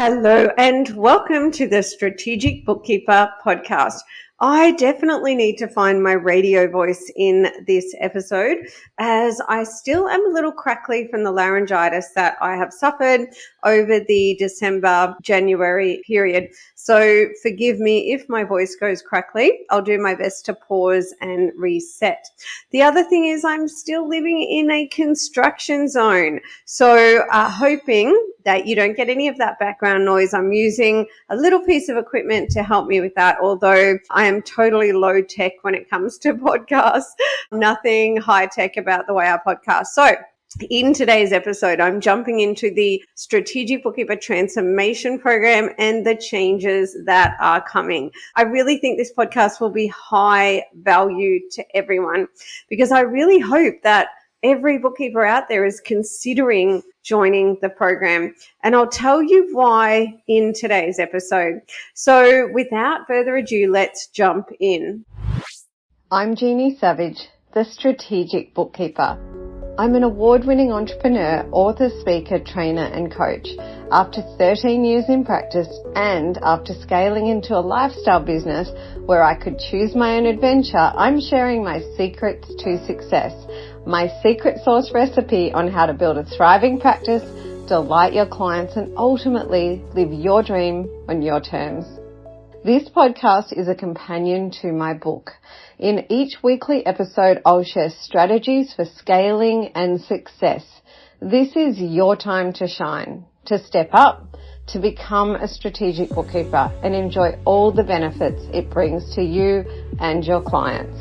Hello and welcome to the Strategic Bookkeeper podcast. I definitely need to find my radio voice in this episode as I still am a little crackly from the laryngitis that I have suffered over the December-January period. So forgive me if my voice goes crackly. I'll do my best to pause and reset. The other thing is I'm still living in a construction zone. So hoping that you don't get any of that background noise. I'm using a little piece of equipment to help me with that, although I am totally low tech when it comes to podcasts. Nothing high tech about the way I podcast. So in today's episode, I'm jumping into the Strategic Bookkeeper Transformation Program and the changes that are coming. I really think this podcast will be high value to everyone because I really hope that every bookkeeper out there is considering joining the program. And I'll tell you why in today's episode. So without further ado, let's jump in. I'm Jeannie Savage, the Strategic Bookkeeper. I'm an award-winning entrepreneur, author, speaker, trainer and coach. After 13 years in practice and after scaling into a lifestyle business where I could choose my own adventure, I'm sharing my secrets to success, my secret sauce recipe on how to build a thriving practice, delight your clients and ultimately live your dream on your terms. This podcast is a companion to my book. In each weekly episode, I'll share strategies for scaling and success. This is your time to shine, to step up, to become a strategic bookkeeper and enjoy all the benefits it brings to you and your clients.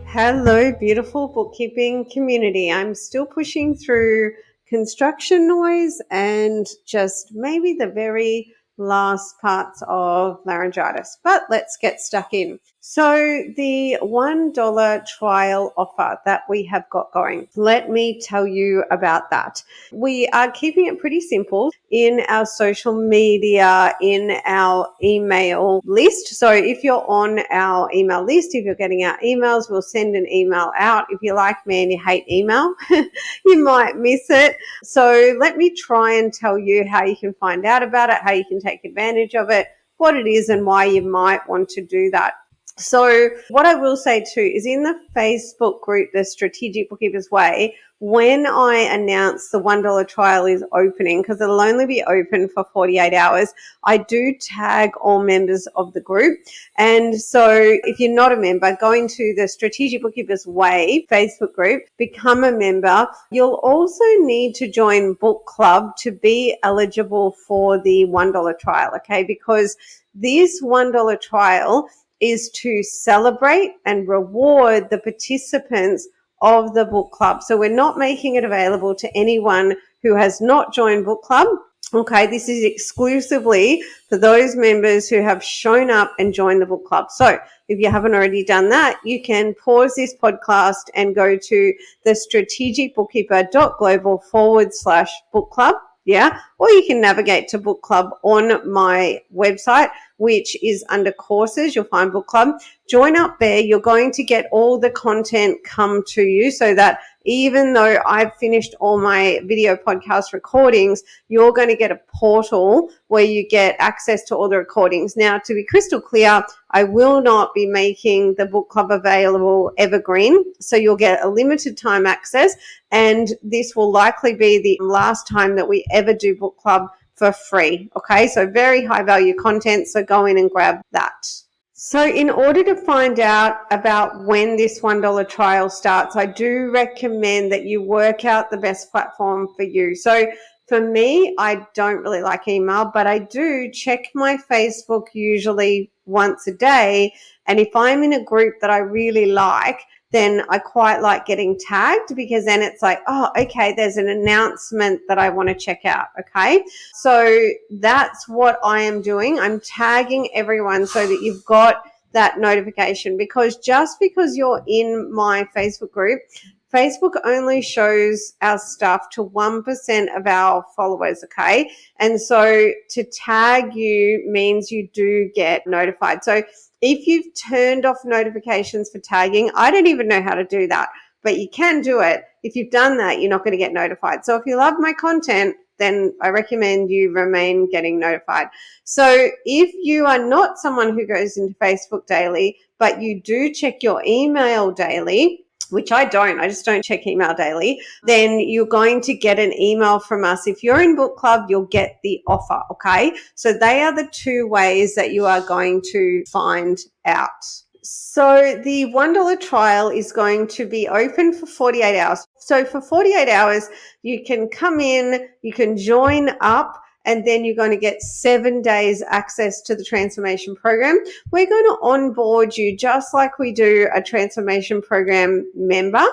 Hello, beautiful bookkeeping community. I'm still pushing through construction noise and just maybe the very last parts of laryngitis, but let's get stuck in. So the $1 trial offer that we have got going, let me tell you about that. We are keeping it pretty simple in our social media, in our email list. So if you're on our email list, if you're getting our emails, we'll send an email out. If you're like me and you hate email, you might miss it. So let me try and tell you how you can find out about it, how you can take advantage of it, what it is and why you might want to do that. So what I will say too is in the Facebook group, the Strategic Bookkeepers Way, when I announce the $1 trial is opening, because it'll only be open for 48 hours, I do tag all members of the group. And so if you're not a member, go into the Strategic Bookkeepers Way Facebook group, become a member. You'll also need to join Book Club to be eligible for the $1 trial, okay? Because this $1 trial is to celebrate and reward the participants of the book club. So we're not making it available to anyone who has not joined book club. Okay, this is exclusively for those members who have shown up and joined the book club. So if you haven't already done that, you can pause this podcast and go to thestrategicbookkeeper.global/book club. Yeah, or you can navigate to book club on my website, which is under courses. You'll find book club. Join up there. You're going to get all the content come to you so that even though I've finished all my video podcast recordings, you're going to get a portal where you get access to all the recordings. Now, to be crystal clear, I will not be making the book club available evergreen. So you'll get a limited time access, and this will likely be the last time that we ever do book club for free. Okay, so very high value content. So go in and grab that. So in order to find out about when this $1 trial starts, I do recommend that you work out the best platform for you. So for me, I don't really like email, but I do check my Facebook usually once a day. And if I'm in a group that I really like, then I quite like getting tagged because then it's like, oh, okay, there's an announcement that I want to check out, okay? So that's what I am doing. I'm tagging everyone so that you've got that notification, because just because you're in my Facebook group, Facebook only shows our stuff to 1% of our followers, okay? And so to tag you means you do get notified. So if you've turned off notifications for tagging, I don't even know how to do that, but you can do it. If you've done that, you're not going to get notified. So if you love my content, then I recommend you remain getting notified. So if you are not someone who goes into Facebook daily, but you do check your email daily, which I don't, I just don't check email daily, then you're going to get an email from us. If you're in book club, you'll get the offer, okay? So they are the two ways that you are going to find out. So the $1 trial is going to be open for 48 hours. So for 48 hours, you can come in, you can join up, and then you're going to get 7 days access to the transformation program. We're going to onboard you just like we do a transformation program member.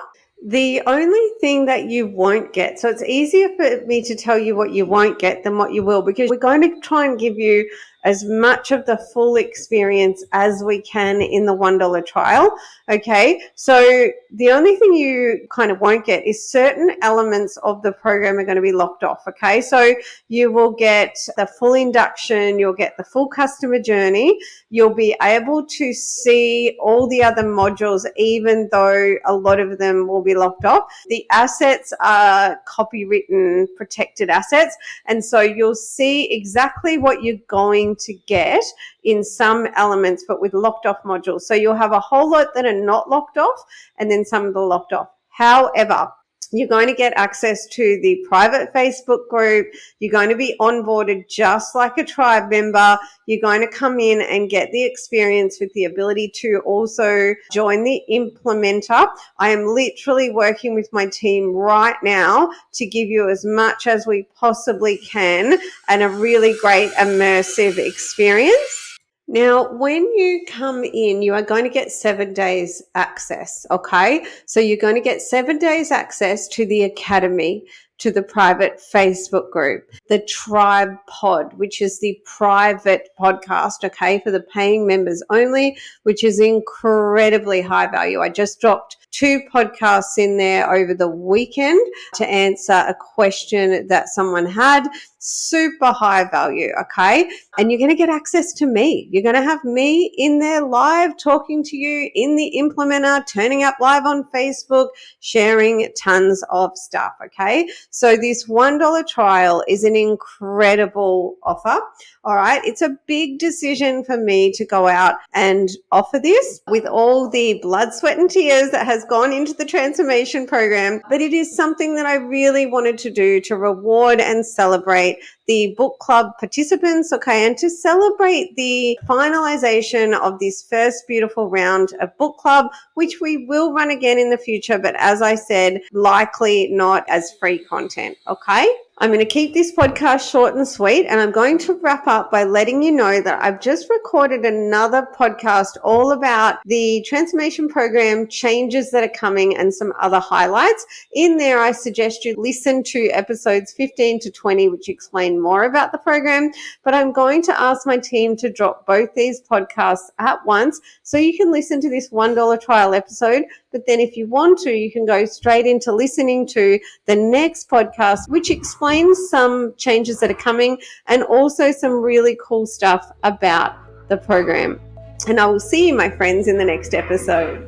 The only thing that you won't get, so it's easier for me to tell you what you won't get than what you will, because we're going to try and give you as much of the full experience as we can in the $1 trial. Okay, so the only thing you kind of won't get is certain elements of the program are going to be locked off. Okay, so you will get the full induction, you'll get the full customer journey, you'll be able to see all the other modules, even though a lot of them will be locked off. The assets are copywritten protected assets, and so you'll see exactly what you're going to get in some elements, but with locked off modules. So you'll have a whole lot that are not locked off, and then some that are locked off. However, you're going to get access to the private Facebook group. You're going to be onboarded just like a tribe member. You're going to come in and get the experience with the ability to also join the implementer. I am literally working with my team right now to give you as much as we possibly can and a really great immersive experience. Now, when you come in, you are going to get 7 days access, okay? So you're going to get 7 days access to the academy, to the private Facebook group, the Tribe Pod, which is the private podcast, okay, for the paying members only, which is incredibly high value. I just dropped 2 podcasts in there over the weekend to answer a question that someone had. Super high value, okay? And you're going to get access to me. You're going to have me in there live talking to you in the implementer, turning up live on Facebook, sharing tons of stuff, okay? So this $1 trial is an incredible offer, all right? It's a big decision for me to go out and offer this with all the blood, sweat, and tears that has gone into the transformation program, but it is something that I really wanted to do to reward and celebrate the book club participants, okay, and to celebrate the finalization of this first beautiful round of book club, which we will run again in the future, but as I said, likely not as free content, okay? I'm going to keep this podcast short and sweet, and I'm going to wrap up by letting you know that I've just recorded another podcast all about the transformation program changes that are coming and some other highlights. In there, I suggest you listen to episodes 15 to 20, which explain more about the program, but I'm going to ask my team to drop both these podcasts at once so you can listen to this $1 trial episode, but then if you want to, you can go straight into listening to the next podcast, which explains some changes that are coming and also some really cool stuff about the program. And I will see you, my friends, in the next episode.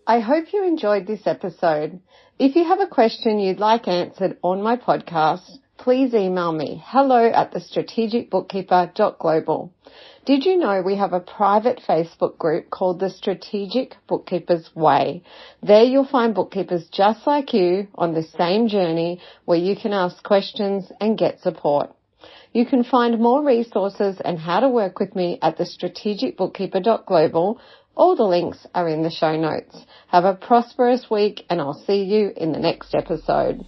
I hope you enjoyed this episode. If you have a question you'd like answered on my podcast, please email me, hello@thestrategicbookkeeper.global. Did you know we have a private Facebook group called The Strategic Bookkeeper's Way? There you'll find bookkeepers just like you on the same journey where you can ask questions and get support. You can find more resources and how to work with me at thestrategicbookkeeper.global. All the links are in the show notes. Have a prosperous week and I'll see you in the next episode.